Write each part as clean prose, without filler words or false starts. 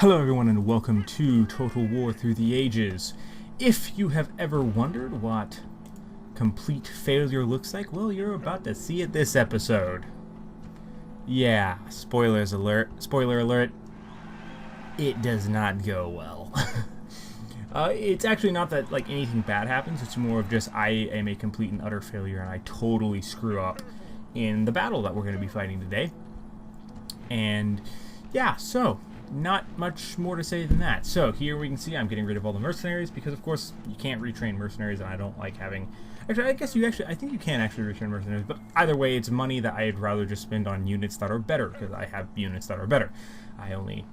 Hello everyone and welcome to Total War Through the Ages. If you have ever wondered what complete failure looks like, well, you're about to see it this episode. Yeah, spoiler alert, it does not go well. It's actually not that like anything bad happens, it's more of just I am a complete and utter failure and I totally screw up in the battle that we're going to be fighting today. And yeah, so not much more to say than that. So here we can see I'm getting rid of all the mercenaries because of course you can't retrain mercenaries and I don't like having... Actually, I think you can actually retrain mercenaries, but either way it's money that I'd rather just spend on units that are better because I have units that are better. I only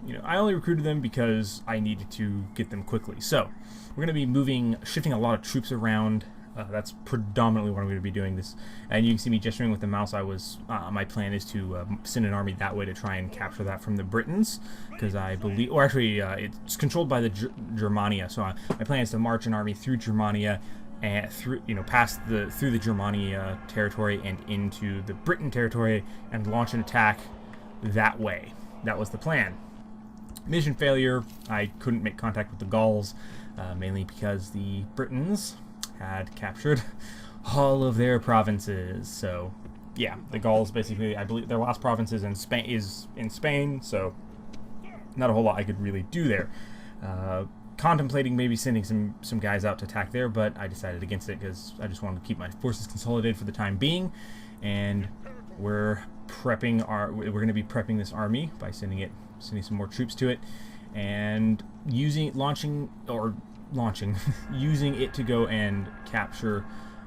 recruited them because I needed to get them quickly. So we're going to be shifting a lot of troops around. That's predominantly what I'm going to be doing this, and you can see me gesturing with the mouse. My plan is to send an army that way to try and capture that from the Britons, because I believe, or actually, it's controlled by the Germania. So my plan is to march an army through Germania and through the Germania territory and into the Britain territory and launch an attack that way. That was the plan. Mission failure. I couldn't make contact with the Gauls, mainly because the Britons had captured all of their provinces. So yeah, the Gauls basically, I believe their last province is in Spain, so not a whole lot I could really do there. Contemplating maybe sending some guys out to attack there, but I decided against it because I just wanted to keep my forces consolidated for the time being. And we're going to be prepping this army by sending some more troops to it and using it to go and capture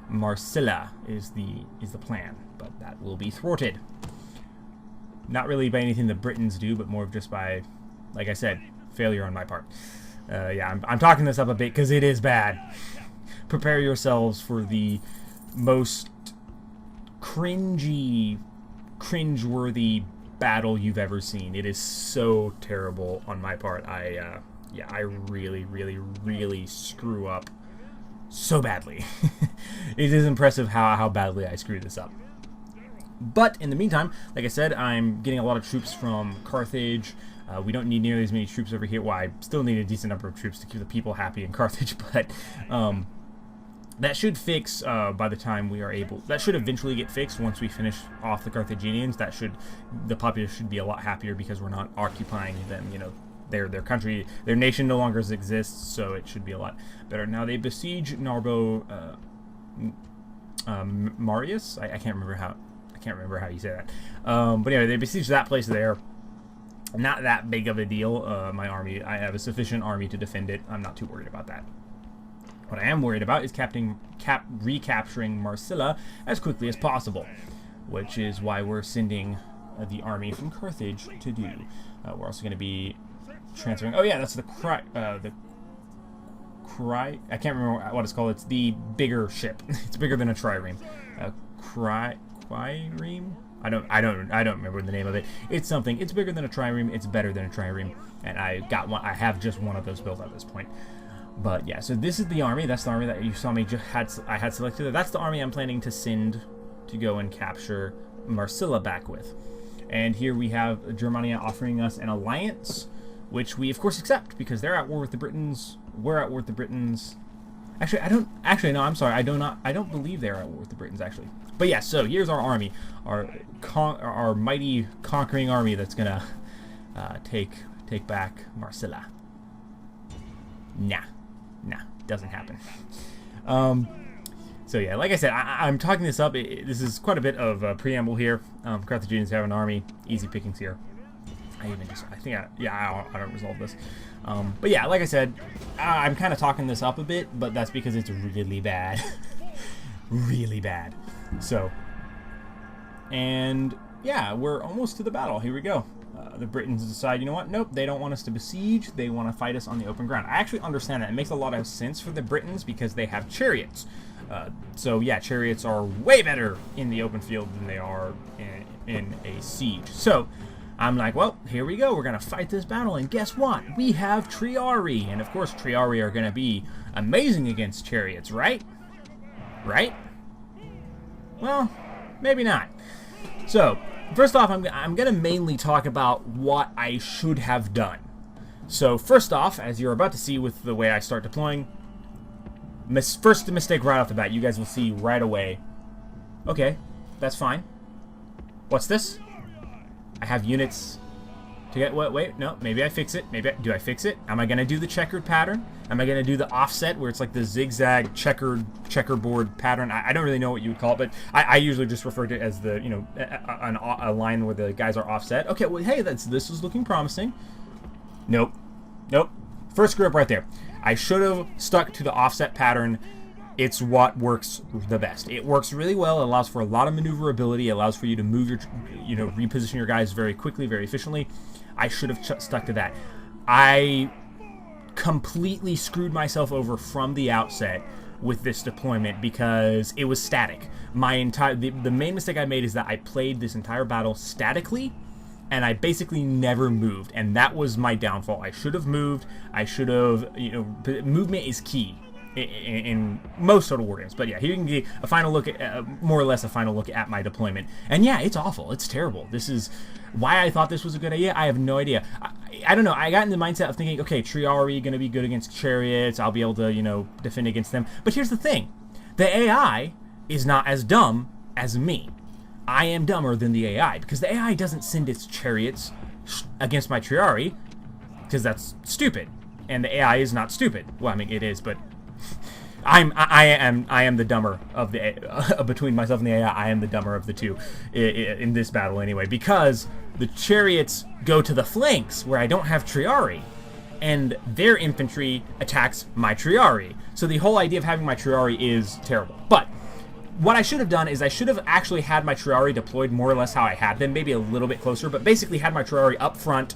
Marsilla is the plan, but that will be thwarted. Not really by anything the Britons do, but more of just by, like I said, failure on my part. Yeah, I'm talking this up a bit because it is bad. Prepare yourselves for the most cringeworthy battle you've ever seen. It is so terrible on my part. Yeah, I really screw up so badly. It is impressive how badly I screwed this up. But in the meantime, like I said, I'm getting a lot of troops from Carthage. We don't need nearly as many troops over here. Well, I still need a decent number of troops to keep the people happy in Carthage, but that should fix by the time we are able. That should eventually get fixed once we finish off the Carthaginians. The populace should be a lot happier because we're not occupying them, their country, their nation no longer exists, so it should be a lot better. Now they besiege Marius. I can't remember how you say that. But anyway, they besiege that place there. Not that big of a deal. My army, I have a sufficient army to defend it. I'm not too worried about that. What I am worried about is recapturing Marsilla as quickly as possible, which is why we're sending the army from Carthage to do. We're also going to be transferring. Oh yeah, that's the I can't remember what it's called. It's the bigger ship. It's bigger than a trireme. Quireme? I don't remember the name of it. It's something. It's bigger than a trireme. It's better than a trireme. And I got one. I have just one of those built at this point. But yeah, so this is the army. That's the army that you saw me I had selected. That's the army I'm planning to send to go and capture Marsilla back with. And here we have Germania offering us an alliance, which we of course accept because they're at war with the Britons. We're at war with the Britons. Actually, no, I'm sorry. I don't believe they're at war with the Britons actually. But yeah, so here's our army, our mighty conquering army that's gonna take back Marsilla. Nah, doesn't happen. So yeah, like I said, I'm talking this up. This is quite a bit of a preamble here. Carthaginians have an army, easy pickings here. I don't resolve this. But yeah, like I said, I'm kind of talking this up a bit, but that's because it's really bad. Really bad. So, and yeah, we're almost to the battle. Here we go. The Britons decide, you know what? Nope, they don't want us to besiege. They want to fight us on the open ground. I actually understand that. It makes a lot of sense for the Britons because they have chariots. So yeah, chariots are way better in the open field than they are in a siege. So I'm like, well, here we go. We're going to fight this battle. And guess what? We have Triarii. And of course, Triarii are going to be amazing against chariots, right? Right? Well, maybe not. So, first off, I'm going to mainly talk about what I should have done. So first off, as you're about to see with the way I start deploying, first mistake right off the bat, you guys will see right away. Okay, that's fine. What's this? I have units to get, wait, no, maybe I fix it. Do I fix it? Am I going to do the checkered pattern? Am I going to do the offset where it's like the zigzag checkerboard pattern? I don't really know what you would call it, but I usually just refer to it as the, you know, a line where the guys are offset. Okay, well, hey, this is looking promising. Nope. First screw up right there. I should have stuck to the offset pattern. It's what works the best. It works really well. It allows for a lot of maneuverability. It allows for you to move your, you know, reposition your guys very quickly, very efficiently. I should have stuck to that. I completely screwed myself over from the outset with this deployment because it was static. The main mistake I made is that I played this entire battle statically, and I basically never moved, and that was my downfall. I should have moved. I should have, you know, movement is key in most Total War games. But yeah, here you can get a final look at, more or less a final look at my deployment. And yeah, it's awful. It's terrible. This is why I thought this was a good idea. I have no idea. I don't know. I got in the mindset of thinking, okay, Triari going to be good against chariots. I'll be able to, you know, defend against them. But here's the thing. The AI is not as dumb as me. I am dumber than the AI because the AI doesn't send its chariots against my Triari because that's stupid. And the AI is not stupid. Well, I mean, it is, but I am the dumber of the between myself and the AI. I am the dumber of the two in this battle anyway, because the chariots go to the flanks where I don't have Triari, and their infantry attacks my Triari. So the whole idea of having my Triari is terrible. But what I should have done is I should have actually had my Triari deployed more or less how I had them, maybe a little bit closer, but basically had my Triari up front,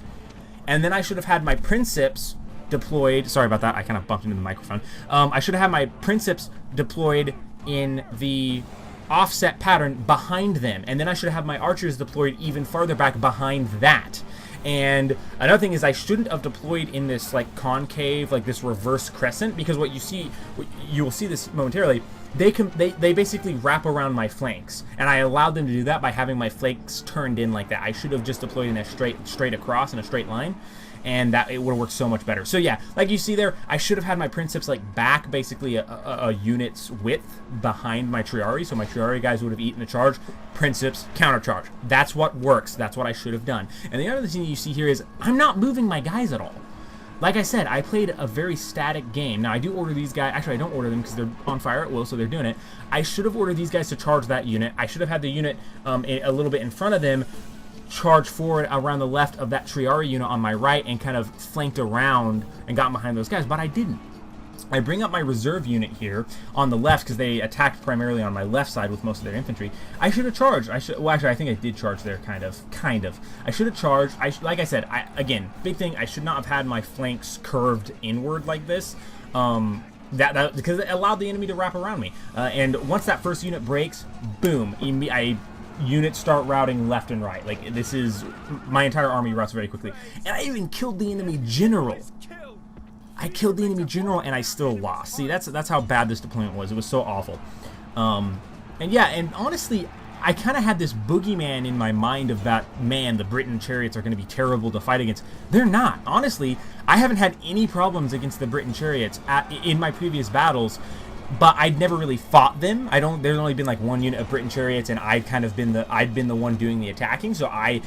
and then I should have had my Princeps deployed. Sorry about that, I kind of bumped into the microphone. I should have had my Princeps deployed in the offset pattern behind them, and then I should have my archers deployed even farther back behind that. And another thing is I shouldn't have deployed in this like concave, like this reverse crescent, because what you will see this momentarily, they basically wrap around my flanks, and I allowed them to do that by having my flanks turned in like that. I should have just deployed in a straight across in a straight line, and that it would have worked so much better. So yeah, like you see there, I should have had my Princeps like back basically a unit's width behind my Triari, so my Triari guys would have eaten the charge. Princeps countercharge. That's what works. That's what I should have done. And the other thing you see here is I'm not moving my guys at all. Like I said, I played a very static game. Now, I do order these guys. Actually, I don't order them because they're on fire at will, so they're doing it. I should have ordered these guys to charge that unit. I should have had the unit a little bit in front of them, charge forward around the left of that Triari unit on my right, and kind of flanked around and got behind those guys, but I didn't. I bring up my reserve unit here on the left because they attacked primarily on my left side with most of their infantry. I should have charged. Well, actually, I think I did charge there, kind of. I should have charged. Like I said, again, big thing, I should not have had my flanks curved inward like this. Because it allowed the enemy to wrap around me. And once that first unit breaks, boom, units start routing left and right. Like, this is, my entire army routes very quickly. And I even killed the enemy general. I killed the enemy general and I still lost. See, that's how bad this deployment was. It was so awful. And yeah, and honestly, I kind of had this boogeyman in my mind of that, man, the Briton chariots are going to be terrible to fight against. They're not. Honestly, I haven't had any problems against the Briton chariots in my previous battles, but I'd never really fought them. There's only been like one unit of Briton chariots, and I'd been the one doing the attacking. So I,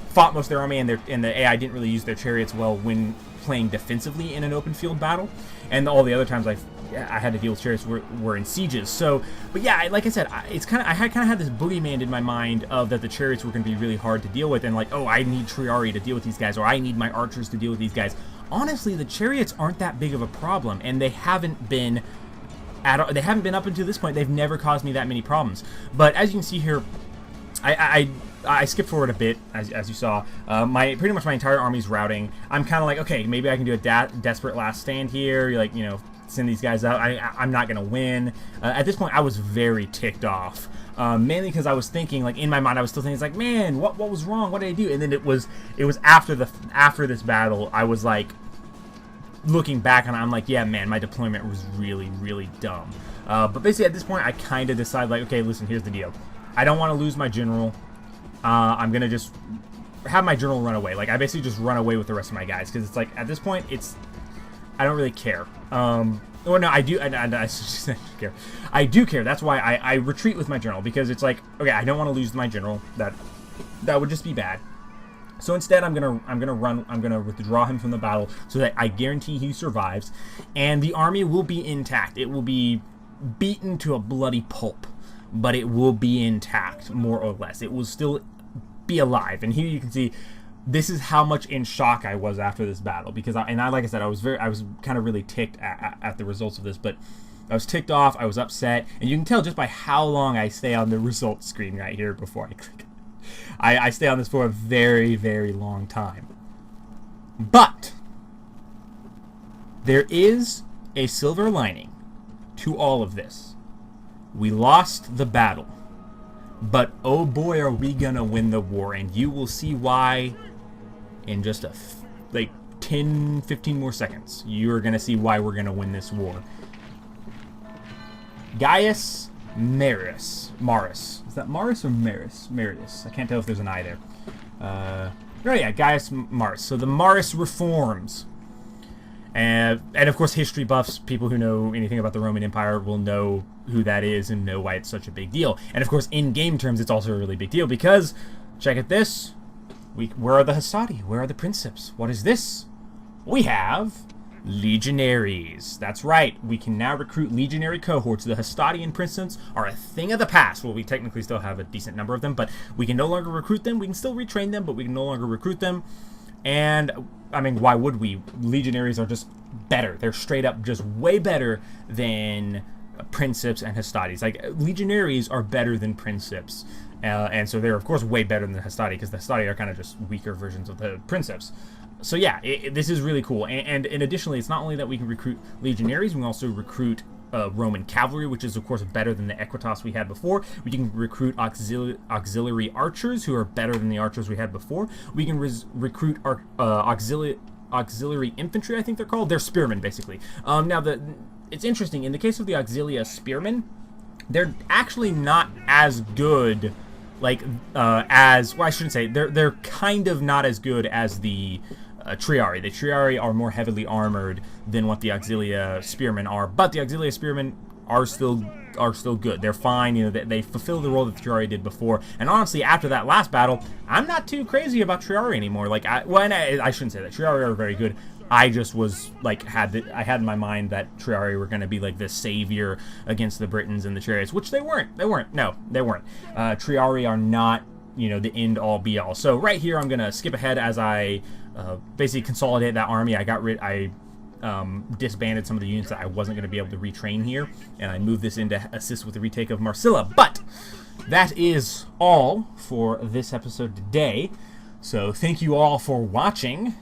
fought most of their army, and the AI didn't really use their chariots well when playing defensively in an open field battle. And all the other times I had to deal with chariots were in sieges. So, but yeah, like I said, I kind of had this boogeyman in my mind of that the chariots were going to be really hard to deal with, and like, oh, I need Triari to deal with these guys, or I need my archers to deal with these guys. Honestly, the chariots aren't that big of a problem, and they haven't been up until this point. They've never caused me that many problems. But as you can see here, I skipped forward a bit, as you saw. Pretty much my entire army's routing. I'm kind of like, okay, maybe I can do a desperate last stand here. Like, send these guys out. I'm not gonna win. At this point, I was very ticked off. Mainly because I was thinking, like, in my mind, I was still thinking, it's like, man, what was wrong? What did I do? And then it was after this battle, I was like, looking back on it, I'm like, yeah, man, my deployment was really, really dumb. But basically, at this point, I kind of decided, like, okay, listen, here's the deal. I don't want to lose my general. I'm going to just have my general run away. Like, I basically just run away with the rest of my guys, because it's like, at this point, I don't really care. Well, no, I do. I care. I do care. That's why I retreat with my general, because it's like, okay, I don't want to lose my general. That would just be bad. So instead, I'm gonna withdraw him from the battle so that I guarantee he survives, and the army will be intact. It will be beaten to a bloody pulp, but it will be intact, more or less. It will still be alive. And here you can see, this is how much in shock I was after this battle, because like I said, I was kind of really ticked at the results of this, but I was ticked off, I was upset, and you can tell just by how long I stay on the results screen right here before I click. I stay on this for a very, very long time. But there is a silver lining to all of this. We lost the battle, but oh boy, are we gonna win the war, and you will see why in just like 10-15 more seconds. You're gonna see why we're gonna win this war. Gaius Maris. Is that Maris or Maris? Marius. I can't tell if there's an I there. Oh yeah, Gaius Maris. So the Maris reforms. And of course, history buffs, people who know anything about the Roman Empire, will know who that is and know why it's such a big deal. And of course, in game terms, it's also a really big deal because, check out this. Where are the Hastati? Where are the Princeps? What is this? We have legionaries. That's right. We can now recruit legionary cohorts. The Hastati and Princeps are a thing of the past. Well, we technically still have a decent number of them, but we can no longer recruit them. We can still retrain them, but we can no longer recruit them. And, I mean, why would we? Legionaries are just better. They're straight up just way better than Princeps and Hastatis. Like, legionaries are better than Princeps. And so they're, of course, way better than the Hastati, because the Hastati are kind of just weaker versions of the Princeps. So yeah, this is really cool. And additionally, it's not only that we can recruit legionaries, we can also recruit Roman cavalry, which is, of course, better than the equitas we had before. We can recruit auxiliary archers, who are better than the archers we had before. We can recruit auxiliary infantry, I think they're called. They're spearmen, basically. Now, it's interesting. In the case of the auxilia spearmen, they're actually not as good, like, well, I shouldn't say. They're kind of not as good as the Triarii. The Triarii are more heavily armored than what the auxilia spearmen are, but the auxilia spearmen are still good. They're fine. You know, they fulfill the role that the Triarii did before. And honestly, after that last battle, I'm not too crazy about Triarii anymore. Like, I shouldn't say that. Triarii are very good. I just was like I had in my mind that Triarii were going to be like the savior against the Britons and the Chariots, which they weren't. No, they weren't. Triarii are not, you know, the end all be all. So right here, I'm going to skip ahead as I basically consolidate that army. I disbanded some of the units that I wasn't going to be able to retrain here, and I moved this in to assist with the retake of Marsilla. But that is all for this episode today. So thank you all for watching.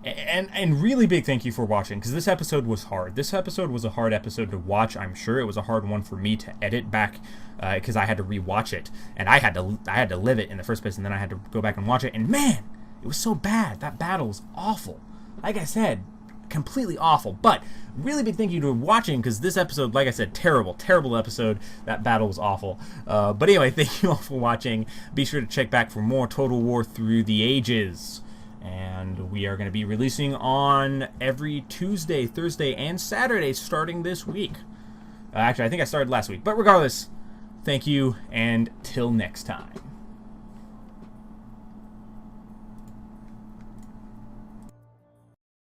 And really big thank you for watching, because this episode was hard. This episode was a hard episode to watch. I'm sure it was a hard one for me to edit back, because I had to rewatch it, and I had to live it in the first place, and then I had to go back and watch it. And man, it was so bad. That battle was awful. Like I said, completely awful. But really big thank you to watching, because this episode, like I said, terrible episode. That battle was awful. But anyway, thank you all for watching. Be sure to check back for more Total War Through the Ages. And we are going to be releasing on every Tuesday, Thursday, and Saturday starting this week. Actually, I think I started last week. But regardless, thank you, and till next time.